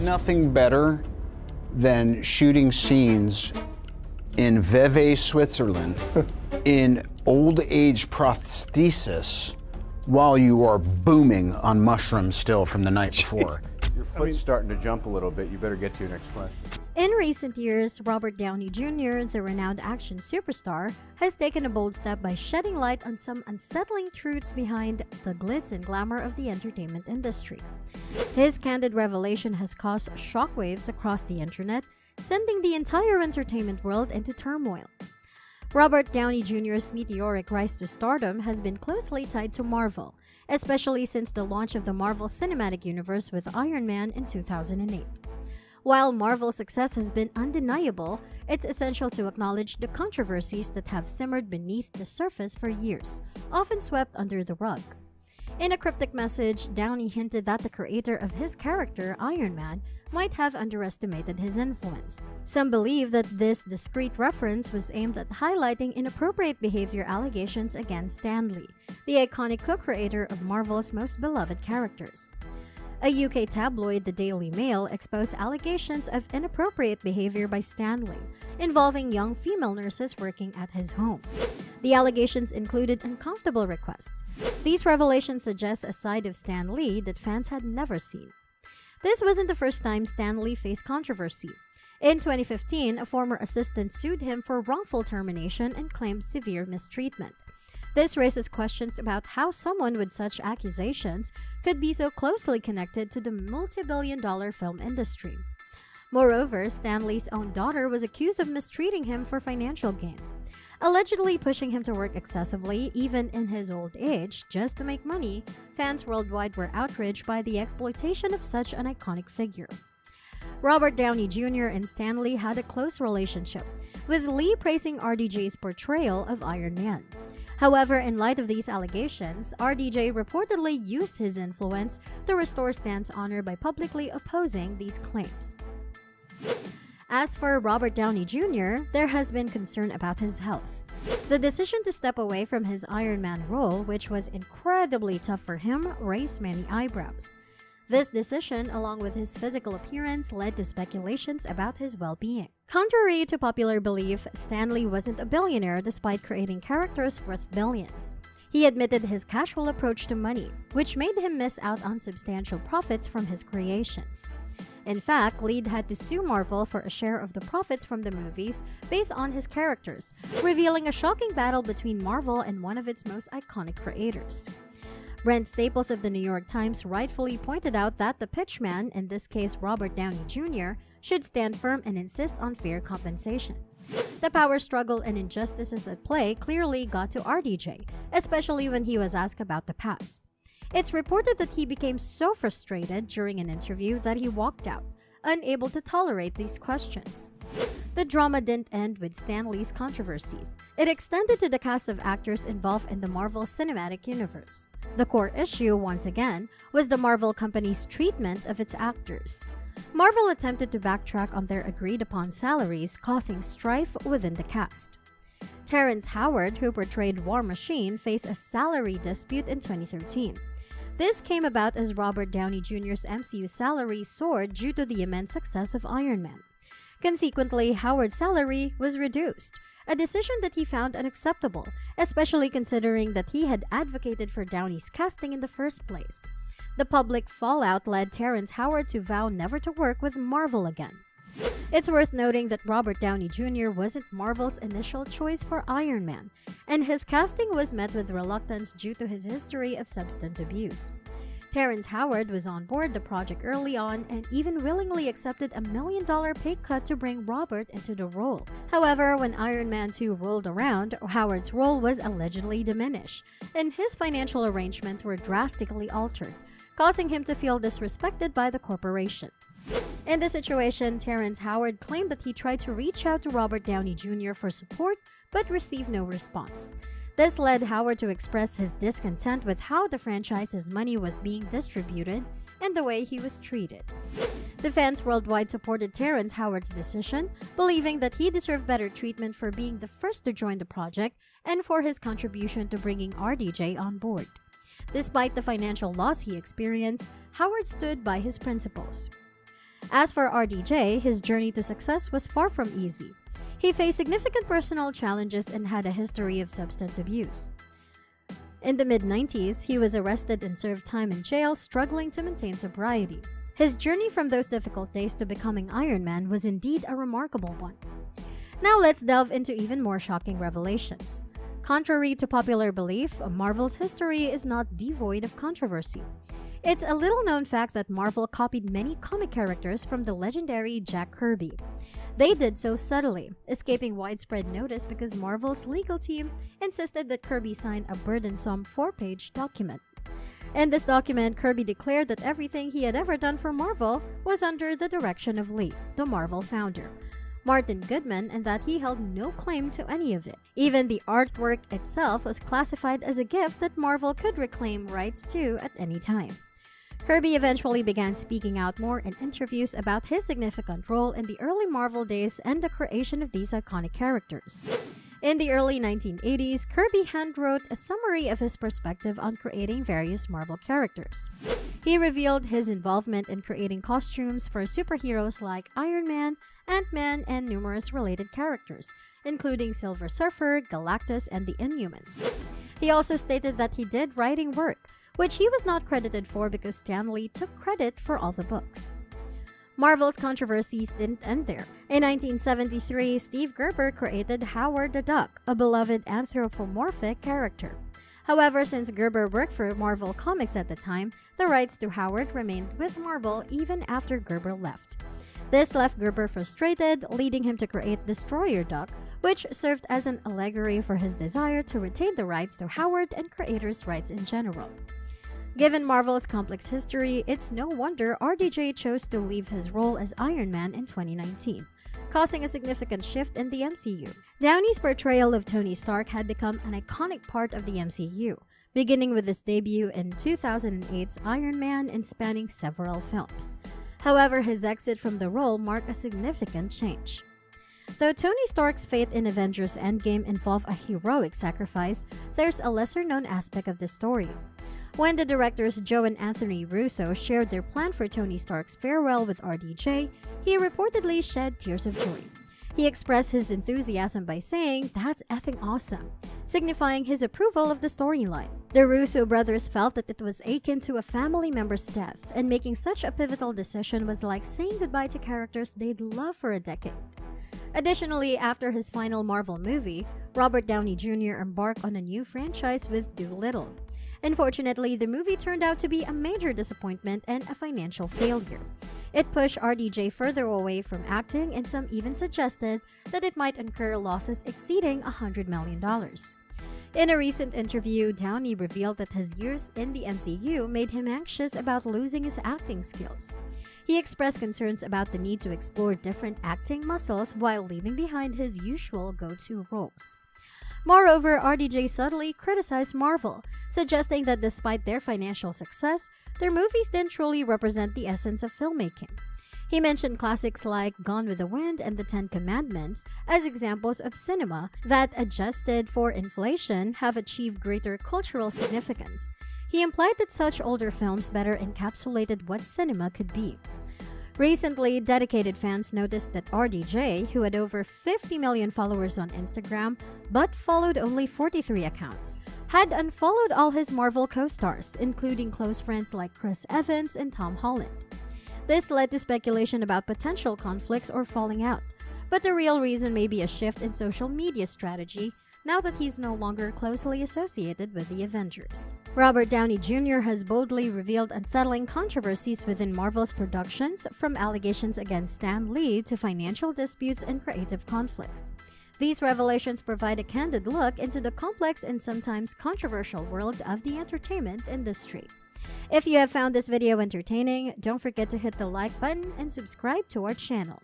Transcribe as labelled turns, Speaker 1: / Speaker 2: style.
Speaker 1: nothing better than shooting scenes in Vevey, Switzerland, in old age prosthesis, while you are booming on mushrooms still from the night before. Your foot's starting to jump a little bit. You better get to your next question.
Speaker 2: In recent years, Robert Downey Jr., the renowned action superstar, has taken a bold step by shedding light on some unsettling truths behind the glitz and glamour of the entertainment industry. His candid revelation has caused shockwaves across the internet, sending the entire entertainment world into turmoil. Robert Downey Jr.'s meteoric rise to stardom has been closely tied to Marvel, especially since the launch of the Marvel Cinematic Universe with Iron Man in 2008. While Marvel's success has been undeniable, it's essential to acknowledge the controversies that have simmered beneath the surface for years, often swept under the rug. In a cryptic message, Downey hinted that the creator of his character, Iron Man, might have underestimated his influence. Some believe that this discreet reference was aimed at highlighting inappropriate behavior allegations against Stan Lee, the iconic co-creator of Marvel's most beloved characters. A UK tabloid, the Daily Mail, exposed allegations of inappropriate behavior by Stan Lee, involving young female nurses working at his home. The allegations included uncomfortable requests. These revelations suggest a side of Stan Lee that fans had never seen. This wasn't the first time Stan Lee faced controversy. In 2015, a former assistant sued him for wrongful termination and claimed severe mistreatment. This raises questions about how someone with such accusations could be so closely connected to the multi-billion-dollar film industry. Moreover, Stan Lee's own daughter was accused of mistreating him for financial gain, allegedly pushing him to work excessively even in his old age just to make money. Fans worldwide were outraged by the exploitation of such an iconic figure. Robert Downey Jr. and Stan Lee had a close relationship, with Lee praising RDJ's portrayal of Iron Man. However, in light of these allegations, RDJ reportedly used his influence to restore Stan's honor by publicly opposing these claims. As for Robert Downey Jr., there has been concern about his health. The decision to step away from his Iron Man role, which was incredibly tough for him, raised many eyebrows. This decision, along with his physical appearance, led to speculations about his well-being. Contrary to popular belief, Stan Lee wasn't a billionaire despite creating characters worth billions. He admitted his casual approach to money, which made him miss out on substantial profits from his creations. In fact, Lee had to sue Marvel for a share of the profits from the movies based on his characters, revealing a shocking battle between Marvel and one of its most iconic creators. Brent Staples of the New York Times rightfully pointed out that the pitchman, in this case Robert Downey Jr., should stand firm and insist on fair compensation. The power struggle and injustices at play clearly got to RDJ, especially when he was asked about the past. It's reported that he became so frustrated during an interview that he walked out, unable to tolerate these questions. The drama didn't end with Stan Lee's controversies. It extended to the cast of actors involved in the Marvel Cinematic Universe. The core issue, once again, was the Marvel company's treatment of its actors. Marvel attempted to backtrack on their agreed-upon salaries, causing strife within the cast. Terrence Howard, who portrayed War Machine, faced a salary dispute in 2013. This came about as Robert Downey Jr.'s MCU salary soared due to the immense success of Iron Man. Consequently, Howard's salary was reduced, a decision that he found unacceptable, especially considering that he had advocated for Downey's casting in the first place. The public fallout led Terrence Howard to vow never to work with Marvel again. It's worth noting that Robert Downey Jr. wasn't Marvel's initial choice for Iron Man, and his casting was met with reluctance due to his history of substance abuse. Terrence Howard was on board the project early on and even willingly accepted a $1 million pay cut to bring Robert into the role. However, when Iron Man 2 rolled around, Howard's role was allegedly diminished, and his financial arrangements were drastically altered, causing him to feel disrespected by the corporation. In this situation, Terrence Howard claimed that he tried to reach out to Robert Downey Jr. for support but received no response. This led Howard to express his discontent with how the franchise's money was being distributed and the way he was treated. The fans worldwide supported Terrence Howard's decision, believing that he deserved better treatment for being the first to join the project and for his contribution to bringing RDJ on board. Despite the financial loss he experienced, Howard stood by his principles. As for RDJ, his journey to success was far from easy. He faced significant personal challenges and had a history of substance abuse. In the mid-90s, he was arrested and served time in jail, struggling to maintain sobriety. His journey from those difficult days to becoming Iron Man was indeed a remarkable one. Now let's delve into even more shocking revelations. Contrary to popular belief, Marvel's history is not devoid of controversy. It's a little-known fact that Marvel copied many comic characters from the legendary Jack Kirby. They did so subtly, escaping widespread notice because Marvel's legal team insisted that Kirby sign a burdensome 4-page document. In this document, Kirby declared that everything he had ever done for Marvel was under the direction of Lee, the Marvel founder, Martin Goodman, and that he held no claim to any of it. Even the artwork itself was classified as a gift that Marvel could reclaim rights to at any time. Kirby eventually began speaking out more in interviews about his significant role in the early Marvel days and the creation of these iconic characters. In the early 1980s, Kirby handwrote a summary of his perspective on creating various Marvel characters. He revealed his involvement in creating costumes for superheroes like Iron Man, Ant-Man, and numerous related characters, including Silver Surfer, Galactus, and the Inhumans. He also stated that he did writing work, which he was not credited for because Stan Lee took credit for all the books. Marvel's controversies didn't end there. In 1973, Steve Gerber created Howard the Duck, a beloved anthropomorphic character. However, since Gerber worked for Marvel Comics at the time, the rights to Howard remained with Marvel even after Gerber left. This left Gerber frustrated, leading him to create Destroyer Duck, which served as an allegory for his desire to retain the rights to Howard and creators' rights in general. Given Marvel's complex history, it's no wonder RDJ chose to leave his role as Iron Man in 2019, causing a significant shift in the MCU. Downey's portrayal of Tony Stark had become an iconic part of the MCU, beginning with his debut in 2008's Iron Man and spanning several films. However, his exit from the role marked a significant change. Though Tony Stark's fate in Avengers Endgame involved a heroic sacrifice, there's a lesser-known aspect of the story. When the directors Joe and Anthony Russo shared their plan for Tony Stark's farewell with RDJ, he reportedly shed tears of joy. He expressed his enthusiasm by saying, "That's effing awesome," signifying his approval of the storyline. The Russo brothers felt that it was akin to a family member's death, and making such a pivotal decision was like saying goodbye to characters they'd love for a decade. Additionally, after his final Marvel movie, Robert Downey Jr. embarked on a new franchise with Dolittle. Unfortunately, the movie turned out to be a major disappointment and a financial failure. It pushed RDJ further away from acting, and some even suggested that it might incur losses exceeding $100 million. In a recent interview, Downey revealed that his years in the MCU made him anxious about losing his acting skills. He expressed concerns about the need to explore different acting muscles while leaving behind his usual go-to roles. Moreover, RDJ subtly criticized Marvel, suggesting that despite their financial success, their movies didn't truly represent the essence of filmmaking. He mentioned classics like Gone with the Wind and The Ten Commandments as examples of cinema that, adjusted for inflation, have achieved greater cultural significance. He implied that such older films better encapsulated what cinema could be. Recently, dedicated fans noticed that RDJ, who had over 50 million followers on Instagram but followed only 43 accounts, had unfollowed all his Marvel co-stars, including close friends like Chris Evans and Tom Holland. This led to speculation about potential conflicts or falling out, but the real reason may be a shift in social media strategy now that he's no longer closely associated with the Avengers. Robert Downey Jr. has boldly revealed unsettling controversies within Marvel's productions, from allegations against Stan Lee to financial disputes and creative conflicts. These revelations provide a candid look into the complex and sometimes controversial world of the entertainment industry. If you have found this video entertaining, don't forget to hit the like button and subscribe to our channel.